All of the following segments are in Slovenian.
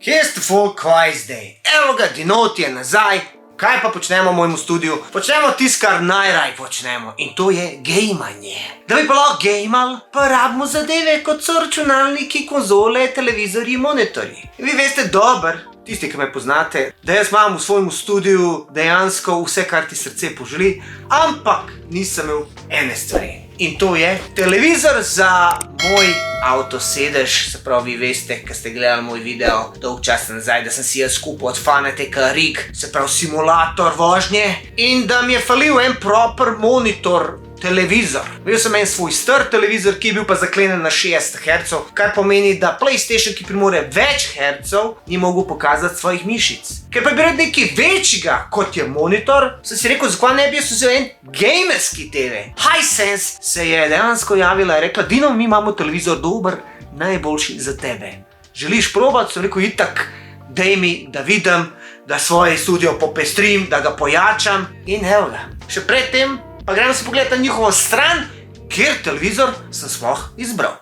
Kje ste folk, kaj zdaj? Evo ga, Dinot je nazaj. Kaj pa počnemo v mojemu studiu? Počnemo tisto, kar najraj počnemo. In to je gejmanje. Da bi pa lahko gejmal, pa rabimo zadeve, kot so računalniki, konzole, televizorji, monitorji. Vi veste dober, tisti, ki me poznate, da jaz imam v svojem studiu dejansko vse, kar ti srce poželi, ampak nisem imel ene stvari. In to je televizor za moj avtosedež, se pravi, vi veste, ki ste gledali moj video dolg čas nazaj, da sem si jaz skupil od Fanateka rig, se pravi simulator vožnje, in da mi je falil en proper monitor televizor. Bil sem en svoj star televizor, ki je bil pa zaklenjen na 60 Hz, kar pomeni, da PlayStation, ki premore več hercev, ni mogel pokazati svojih mišic. Ker pa bi rad nekaj večjega, kot je monitor, sem si rekel, zakaj ne bi jaz vzel en gamerski TV. Hisense se je dejansko javila in rekla, Dino, mi imamo televizor dober, najboljši za tebe. Želiš probati? Sem rekel, itak, daj mi, da vidim, da svoje studio popestrim, da ga pojačam in evo ga. Še predtem pa gremo si pogledati na njihovo stran, kjer televizor sem sploh izbral.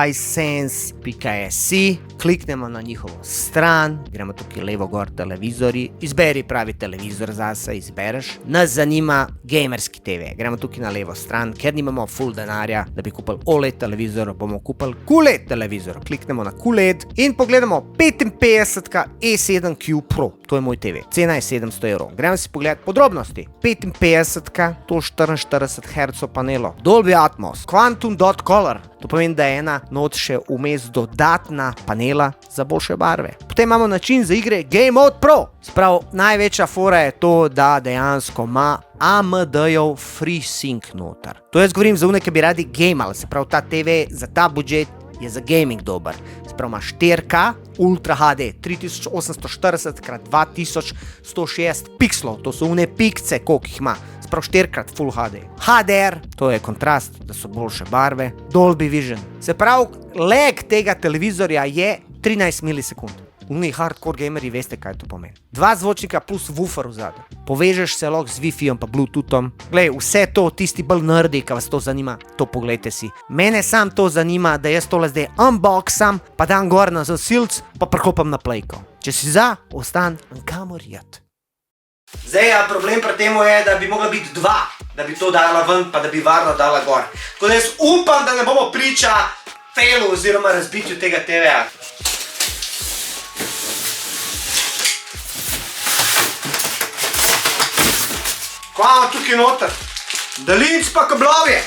Hisense.si, kliknemo na njihovo stran, gremo tukaj levo gor televizori, izberi pravi televizor zase, izbereš. Nas zanima gamerski TV, gremo tukaj na levo stran, ker nimamo full denarja, da bi kupili OLED televizor, bomo kupili QLED televizor. Kliknemo na QLED in pogledamo 55 E7Q Pro, to je moj TV, cena je 700 €. Gremo si pogledati podrobnosti. 55, to 44 Hz panelo, Dolby Atmos, Quantum Dot Color, to pomeni, da je ena not še vmes dodatna panela za boljše barve. Potem imamo način za igre Game Mode Pro. Sprav, največja fora je to, da dejansko ima AMD-jev FreeSync noter. To jaz govorim za one, ki bi radi gameali, se pravi, ta TV za ta budžet je za gaming dober. Sprav, ima 4K, Ultra HD, 3840 x 2160 pixelov, to so one pikce, koliko jih ima. Sprav 4x Full HD. HDR, to je kontrast, da so boljše barve. Dolby Vision. Se pravi, lag tega televizorja je 13 milisekund. Oni hardcore gameri veste, kaj to pomeni. 2 zvočnika plus woofer vzadu. Povežeš se lahko z Wi-Fi-om pa Bluetoothom. Glej, vse to, tisti bolj nerdi, ki vas to zanima, to poglejte si. Mene sam to zanima, da jaz tole zdaj unboxam, pa dam gor na zasilc, pa prehopam na playko. Če si za, ostan kamor jed. Zdaj, problem pri temu je, da bi mogla biti 2, da bi to dala ven, pa da bi varno dala gor. Tako da jaz upam, da ne bomo priča failu oziroma razbitju tega TV-a. Kaj imamo tukaj noter? Daljinc pa kablovje.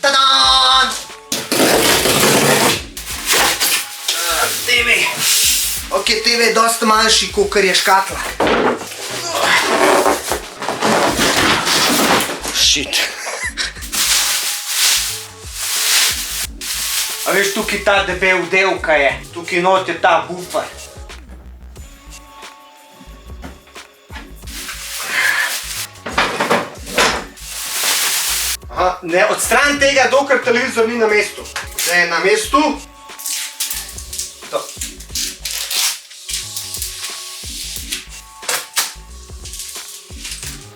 Tadan! TV. Ok, TV je dosta manjši, kakor je škatla. Shit. A veš, tukaj ta debel del, kaj je. Tukaj not je ta woofer. Aha, ne odstran tega, dokler televizor ni na mestu. Zdaj je na mestu. To.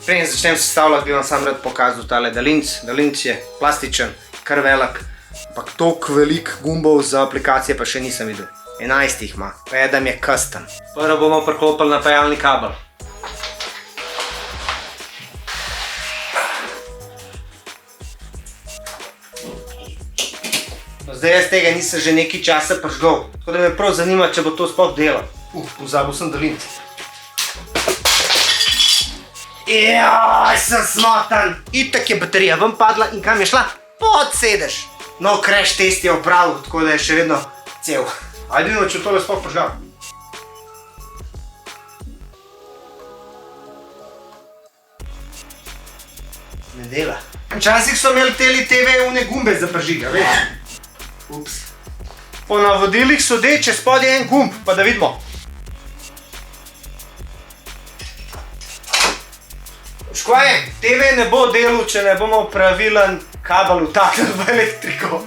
Preden začnem sestavljati, bi vam sam rad pokazal tale daljinc. Daljinc je plastičen, kar velik, ampak toliko velik gumbov za aplikacije pa še nisem videl. 11 jih ima, pa je, da mi je custom. Prvo bomo priklopili napajalni kabel. Zdaj jaz tega nisem že nekaj časa prižgal, tako da me prav zanima, če bo to sploh delal. Pozabil sem daljinc. Joj, sem smotan. Itak je baterija ven padla in kam je šla? Pod sedež. No, crash test je opravil, tako da je še vedno cel. Ajde vidimo, če tole sploh požgal. Ne dela. Včasih so imeli teli TV une gumbe za prižiga, veš? Ups. Po navodilih sodeč, če spod je en gumb, pa da vidimo. Škvaj, TV ne bo delal, če ne bomo pravilen kabel vtaknili v elektriko.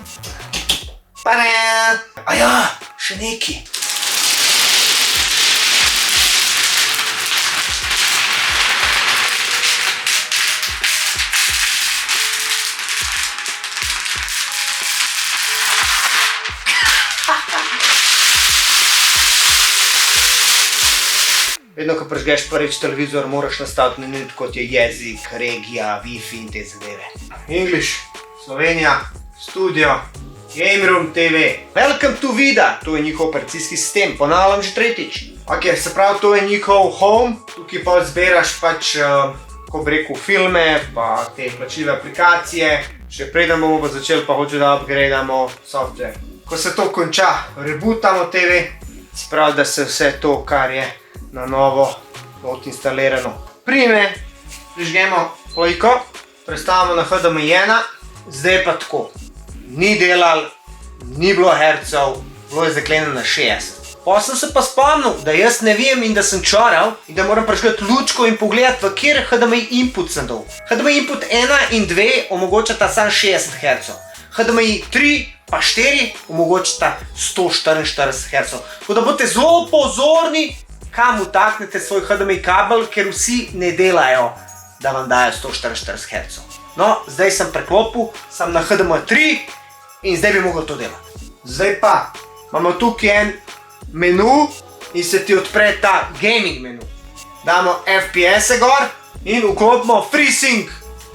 Pa ne. Aja, še neki. vedno, ko prižgeš prvič televizor, moraš nastaviti meni, kot je jezik, regija, Wi-Fi in te zadeve. English, Slovenija, studio, Game Room TV. Welcome to Vida, to je njihov operacijski sistem, ponavljam že tretjič. Ok, se pravi, to je njihov home, tukaj pa zberaš pač, ko bi rekel, filme, pa te plačljive aplikacije. Še preden bomo pa začeli, pa hoče da upgradamo software. Ko se to konča, rebootamo TV, se pravi, da se vse to, kar je na novo instalirano, prime, prižgemo playko, prestavimo na HDMI 1, zdaj pa tako. Ni delal, ni bilo hercev, bilo je zaklenjeno na 60. Pa sem se pa spomnil, da jaz ne vem in da sem čoral in da moram prižgati lučko in pogledati, v kjer HDMI input sem dal. HDMI input 1 in 2 omogočata samo 60 Hz. HDMI 3 pa 4 omogočata 144 Hz. Tako da boste zelo pozorni, kam vtaknete svoj HDMI kabel, ker vsi ne delajo, da vam dajo 144 Hz. No, zdaj sem preklopil, sem na HDMI 3 in zdaj bi mogel to delati. Zdaj pa imamo tukaj en menu in se ti odpre ta gaming menu. Damo FPS-e gor in vklopimo FreeSync.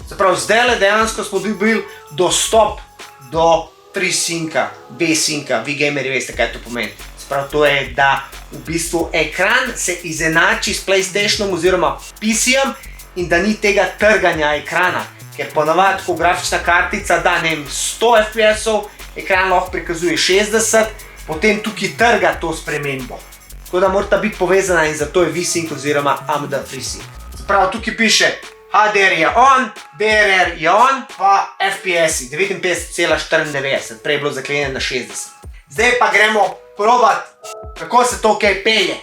Se pravi, zdaj dejansko smo dobili dostop do FreeSynca, B-Synca, vi gameri veste, kaj to pomeni. Se pravi, to je, da v bistvu ekran se izenači s PlayStationom oziroma PC-jem in da ni tega trganja ekrana. Ker ponavadi, ko grafična kartica da, ne vem, 100 FPS-ov, ekran lahko prikazuje 60, potem tukaj trga to spremembo. Tako da morata biti povezana in zato je V-Sync oziroma AMD FreeSync. Se pravi, tukaj piše HDR je on, DRR je on, pa FPS-i 59,94, prej je bilo zaklenjeno na 60. Zdaj pa gremo probat, kako se to kaj pelje.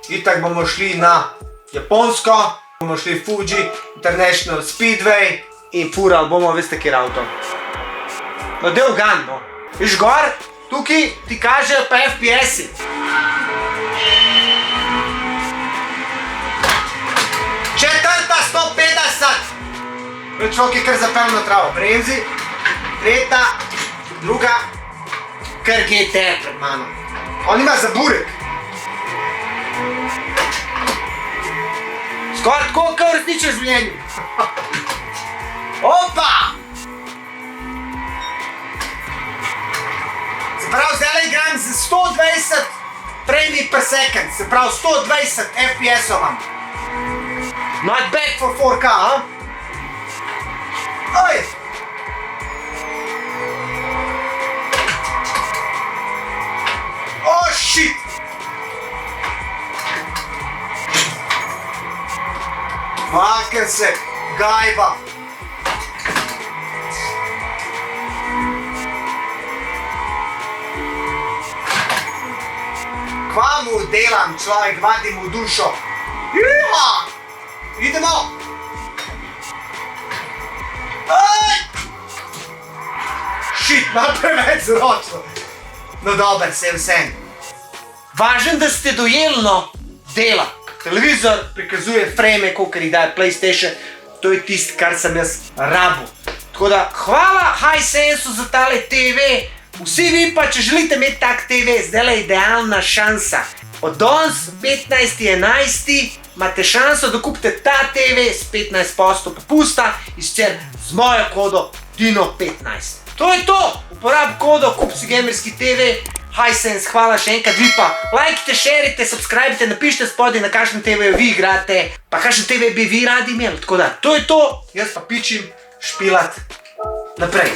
Itak bomo šli na Japonsko, bomo šli Fuji International Speedway in fural bomo, veste, kjer avto. No, del gan, no. Viš gor, tukaj ti kažejo pa FPS-i. Četrta 150. Človek je kar zapel na travo. Bremzi, tretja, druga, kar GTR pred mano. On ima zaburek. Skoraj tako, kot v resničnem življenju. Opa! Se pravi, zdaj igram z 120 frame per second, se pravi 120 FPS-ov imam. Not bad for 4K, ha? Oj! Oh, shit! Makar se, gajba! Kva mu delam, človek, vadi mu dušo. Juha! Idemo! Aj! Shit, malo preveč zročno. No dober, se vsem. Važen, da ste dojeli, no, dela. Televizor prikazuje frame, kolikor jih daje PlayStation. To je tisto, kar sem jaz rabil. Tako da, hvala Hisensu za tale TV. Vsi vi pa, če želite imeti tak TV, zdaj je idealna šansa. Od danes 15.11. imate šanso, da kupite ta TV s 15% popusta in sicer z mojo kodo DINO15. To je to! Uporab kodo, kup si gamerski TV. Hisense, hvala še enkrat, vi pa lajkite, šerite, subscribite, napišite spodaj, na kakšen TV vi igrate, pa kakšen TV bi vi radi imeli. Tako da, to je to, jaz pa pičim špilat naprej.